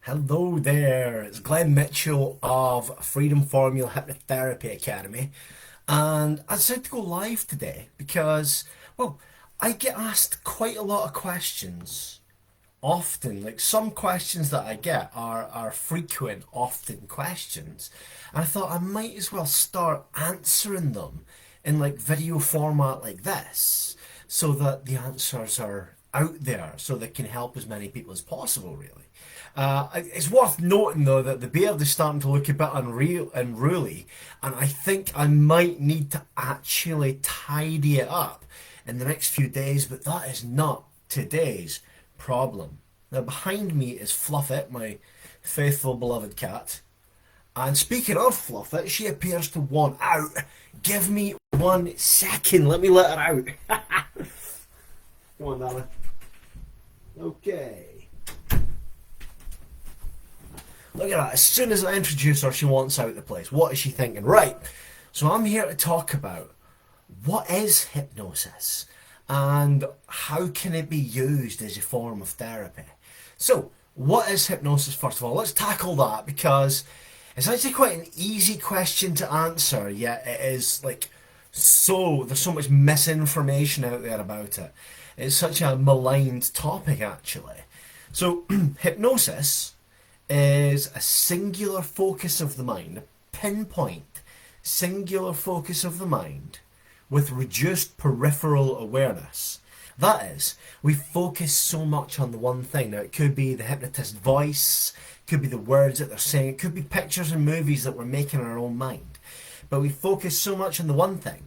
Hello there, it's Glenn Mitchell of Freedom Formula Hypnotherapy Academy, and I decided to go live today because, well, I get asked quite a lot of questions often. Like some questions that I get are frequent, often questions, and I thought I might as well start answering them in like video format like this, so that the answers are out there, so they can help as many people as possible. Really. It's worth noting though that the beard is starting to look a bit unreal and unruly, and I think I might need to actually tidy it up in the next few days, but that is not today's problem. Now, behind me is Fluffit, my faithful beloved cat. And speaking of Fluffit, she appears to want out. Give me 1 second, let me let her out. Come on, darling. Okay. Look at that. As soon as I introduce her, she wants out the place. What is she thinking? Right. So I'm here to talk about what is hypnosis and how can it be used as a form of therapy. So, what is hypnosis, first of all? Let's tackle that because it's actually quite an easy question to answer, yet it is like there's so much misinformation out there about it. It's such a maligned topic, actually. So, hypnosis is a singular focus of the mind, a pinpoint singular focus of the mind with reduced peripheral awareness. That is, we focus so much on the one thing. Now, it could be the hypnotist's voice, it could be the words that they're saying, it could be pictures and movies that we're making in our own mind. But we focus so much on the one thing,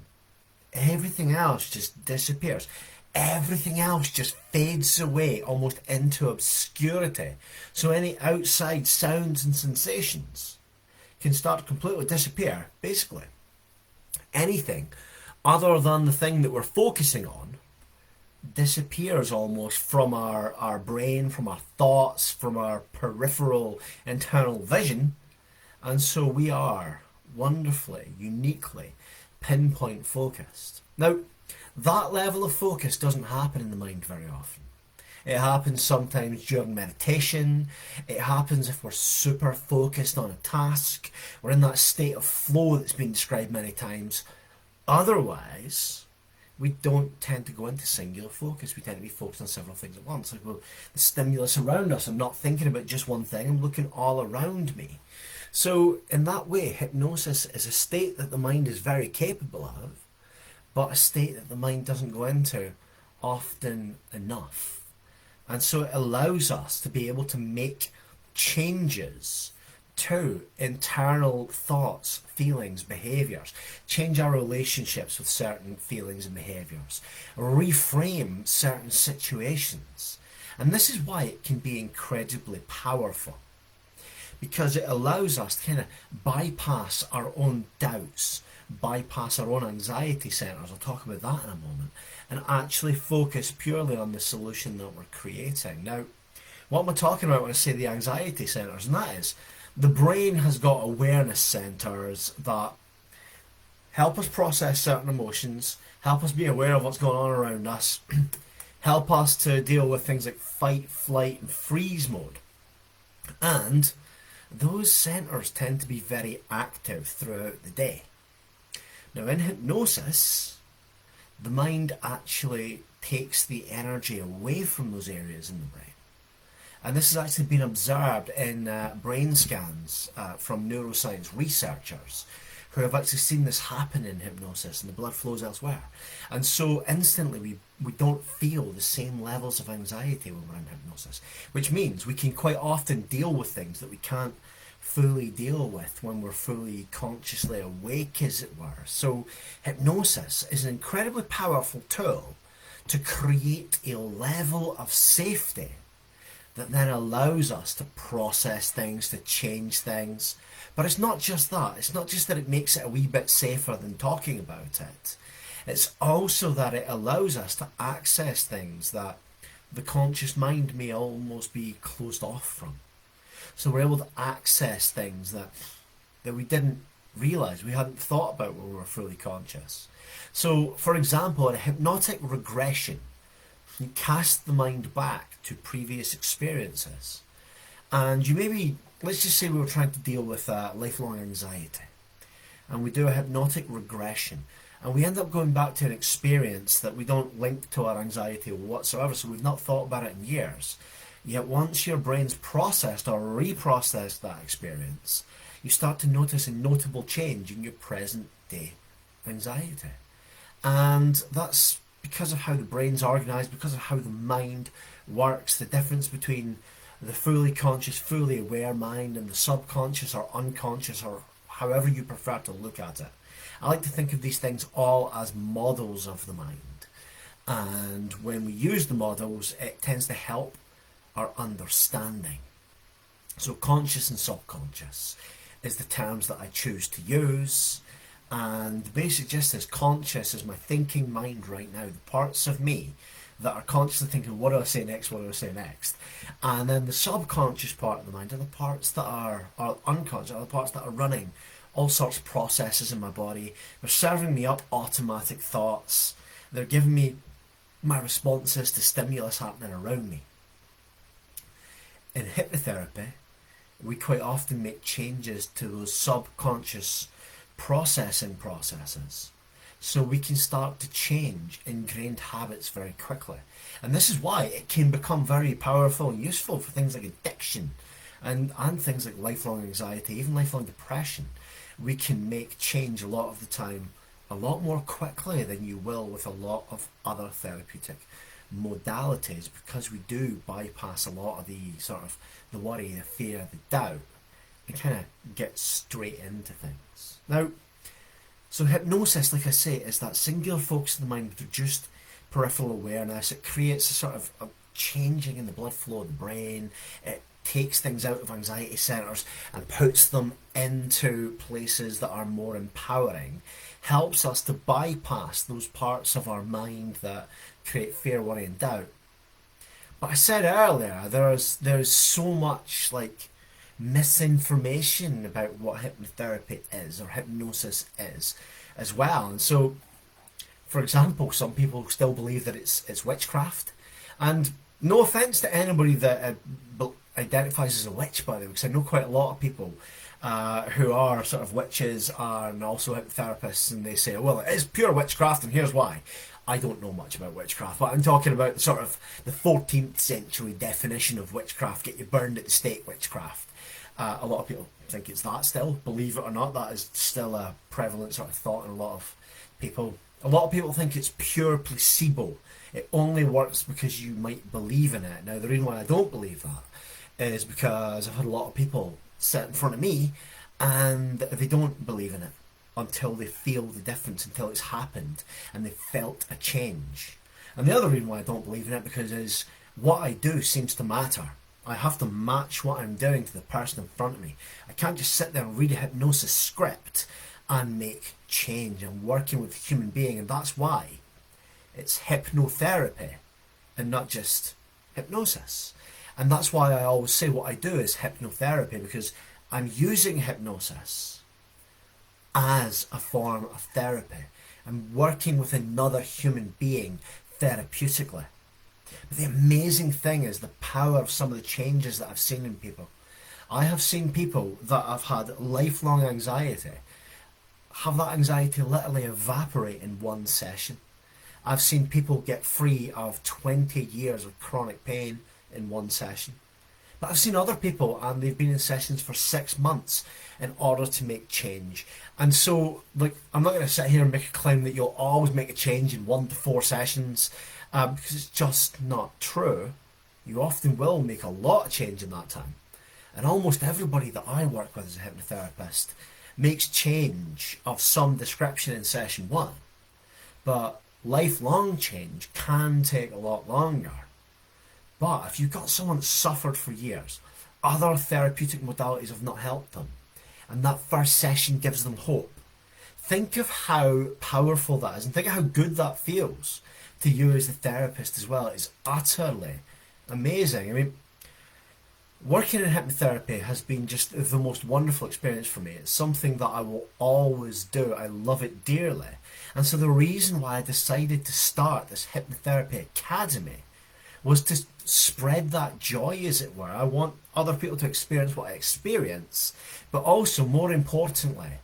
everything else just disappears. Everything else just fades away almost into obscurity. So any outside sounds and sensations can start to completely disappear, basically. Anything other than the thing that we're focusing on disappears almost from our brain, from our thoughts, from our peripheral internal vision. And so we are wonderfully, uniquely pinpoint focused. Now, that level of focus doesn't happen in the mind very often. It happens sometimes during meditation. It happens if we're super focused on a task. We're in that state of flow that's been described many times. Otherwise, we don't tend to go into singular focus. We tend to be focused on several things at once. Like, well, the stimulus around us, I'm not thinking about just one thing, I'm looking all around me. So, in that way, hypnosis is a state that the mind is very capable of, but a state that the mind doesn't go into often enough. And so it allows us to be able to make changes to internal thoughts, feelings, behaviours, change our relationships with certain feelings and behaviours, reframe certain situations. And this is why it can be incredibly powerful, because it allows us to kind of bypass our own doubts, bypass our own anxiety centres, I'll talk about that in a moment, and actually focus purely on the solution that we're creating. Now, what am I talking about when I say the anxiety centres? And that is, the brain has got awareness centres that help us process certain emotions, help us be aware of what's going on around us, help us to deal with things like fight, flight, and freeze mode. And those centres tend to be very active throughout the day. Now, in hypnosis, the mind actually takes the energy away from those areas in the brain. And this has actually been observed in brain scans from neuroscience researchers who have actually seen this happen in hypnosis, and the blood flows elsewhere. And so instantly we don't feel the same levels of anxiety when we're in hypnosis, which means we can quite often deal with things that we can't fully deal with when we're fully consciously awake, as it were. So hypnosis is an incredibly powerful tool to create a level of safety that then allows us to process things, to change things. But it's not just that. It's not just that it makes it a wee bit safer than talking about it. It's also that it allows us to access things that the conscious mind may almost be closed off from. So we're able to access things that we didn't realise, we hadn't thought about when we were fully conscious. So, for example, in a hypnotic regression, you cast the mind back to previous experiences, And you maybe, let's just say we were trying to deal with lifelong anxiety, and we do a hypnotic regression, and we end up going back to an experience that we don't link to our anxiety whatsoever, so we've not thought about it in years. Yet once your brain's processed or reprocessed that experience, you start to notice a notable change in your present day anxiety. And that's because of how the brain's organized, because of how the mind works, the difference between the fully conscious, fully aware mind and the subconscious or unconscious, or however you prefer to look at it. I like to think of these things all as models of the mind. And when we use the models, it tends to help our understanding. So conscious and subconscious is the terms that I choose to use. And the basic gist is conscious is my thinking mind right now, the parts of me that are consciously thinking, what do I say next, what do I say next? And then the subconscious part of the mind are the parts that are unconscious, are the parts that are running all sorts of processes in my body. They're serving me up automatic thoughts. They're giving me my responses to stimulus happening around me. In hypnotherapy, we quite often make changes to those subconscious processing processes so we can start to change ingrained habits very quickly. And this is why it can become very powerful and useful for things like addiction and things like lifelong anxiety, even lifelong depression. We can make change a lot of the time a lot more quickly than you will with a lot of other therapeutic modalities, because we do bypass a lot of the sort of the worry, the fear, the doubt, and kind of get straight into things. Now, so hypnosis, like I say, is that singular focus of the mind with reduced peripheral awareness. It creates a sort of a changing in the blood flow of the brain. It takes things out of anxiety centres and puts them into places that are more empowering. Helps us to bypass those parts of our mind that create fear, worry and doubt. But I said earlier, there's so much like misinformation about what hypnotherapy is or hypnosis is as well. And so, for example, some people still believe that it's witchcraft. And no offence to anybody that identifies as a witch, by the way, because I know quite a lot of people who are sort of witches and also hypnotherapists, and they say, well, it is pure witchcraft, and here's why. I don't know much about witchcraft, but I'm talking about sort of the 14th century definition of witchcraft, get you burned at the stake witchcraft. A lot of people think it's that still, believe it or not, that is still a prevalent sort of thought in a lot of people. A lot of people think it's pure placebo. It only works because you might believe in it. Now, the reason why I don't believe that is because I've had a lot of people sit in front of me and they don't believe in it until they feel the difference, until it's happened and they've felt a change. And the other reason why I don't believe in it because is what I do seems to matter. I have to match what I'm doing to the person in front of me. I can't just sit there and read a hypnosis script and make change. I'm working with a human being, and that's why it's hypnotherapy and not just hypnosis. And that's why I always say what I do is hypnotherapy, because I'm using hypnosis as a form of therapy. I'm working with another human being therapeutically. But the amazing thing is the power of some of the changes that I've seen in people. I have seen people that have had lifelong anxiety have that anxiety literally evaporate in one session. I've seen people get free of 20 years of chronic pain in one session. But I've seen other people and they've been in sessions for 6 months in order to make change. And so, like, I'm not going to sit here and make a claim that you'll always make a change in 1 to 4 sessions, because it's just not true. You often will make a lot of change in that time. And almost everybody that I work with as a hypnotherapist makes change of some description in session 1. But lifelong change can take a lot longer. But if you've got someone that suffered for years, other therapeutic modalities have not helped them, and that first session gives them hope, think of how powerful that is, and think of how good that feels to you as a therapist as well. It's utterly amazing. I mean, working in hypnotherapy has been just the most wonderful experience for me. It's something that I will always do. I love it dearly. And so the reason why I decided to start this hypnotherapy academy was to spread that joy, as it were. I want other people to experience what I experience, but also, more importantly,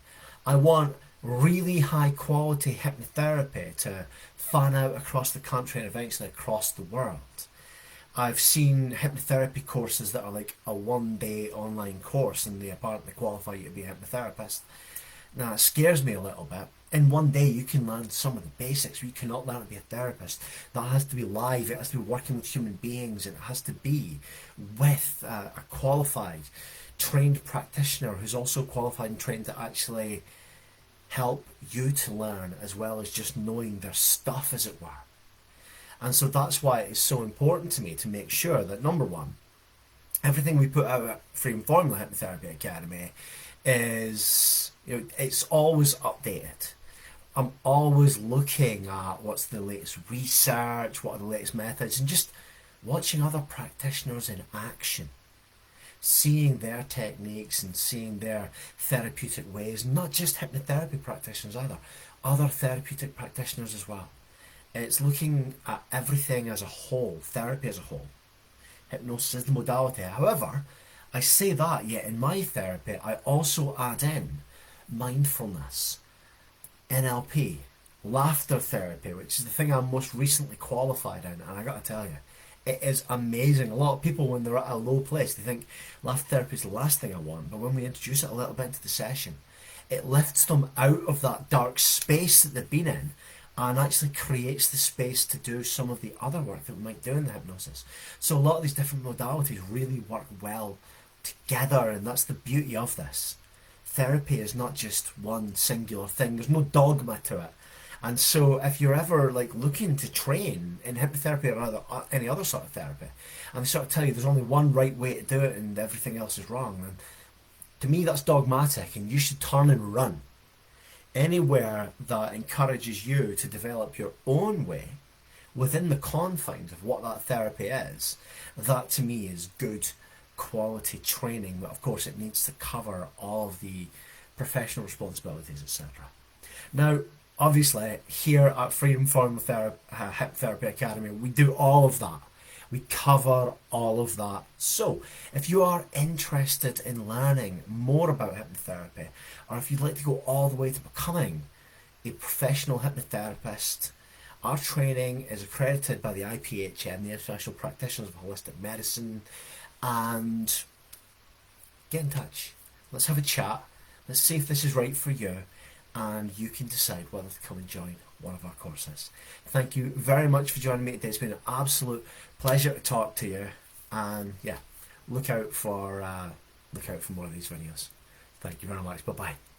I want really high quality hypnotherapy to fan out across the country and eventually across the world. I've seen hypnotherapy courses that are like a 1 day online course, and they apparently qualify you to be a hypnotherapist. Now, it scares me a little bit. In 1 day, you can learn some of the basics. You cannot learn to be a therapist. That has to be live. It has to be working with human beings. It has to be with a qualified, trained practitioner who's also qualified and trained to actually help you to learn, as well as just knowing their stuff, as it were. And so that's why it's so important to me to make sure that, number one, everything we put out at Freedom Formula Hypnotherapy Academy is, it's always updated. I'm always looking at what's the latest research, what are the latest methods, and just watching other practitioners in action, seeing their techniques and seeing their therapeutic ways, not just hypnotherapy practitioners either, other therapeutic practitioners as well. It's looking at everything as a whole, therapy as a whole. Hypnosis is the modality. However, I say that, yet in my therapy, I also add in mindfulness, NLP, laughter therapy, which is the thing I'm most recently qualified in. And I got to tell you, it is amazing. A lot of people, when they're at a low place, they think laughter therapy is the last thing I want. But when we introduce it a little bit into the session, it lifts them out of that dark space that they've been in and actually creates the space to do some of the other work that we might do in the hypnosis. So a lot of these different modalities really work well together, and that's the beauty of this. Therapy is not just one singular thing. There's no dogma to it. And so if you're ever like looking to train in hypnotherapy or any other sort of therapy, and they sort of tell you there's only one right way to do it and everything else is wrong, then to me that's dogmatic, and you should turn and run. Anywhere that encourages you to develop your own way within the confines of what that therapy is, that to me is good quality training. But of course it needs to cover all of the professional responsibilities, etc. Now, obviously, here at Freedom Formula Hypnotherapy Academy, we do all of that. We cover all of that. So, if you are interested in learning more about hypnotherapy, or if you'd like to go all the way to becoming a professional hypnotherapist, our training is accredited by the IPHM, the International Practitioners of Holistic Medicine, and get in touch. Let's have a chat. Let's see if this is right for you, and you can decide whether to come and join one of our courses. Thank you very much for joining me today. It's been an absolute pleasure to talk to you, and yeah, look out for more of these videos. Thank you very much. Bye bye.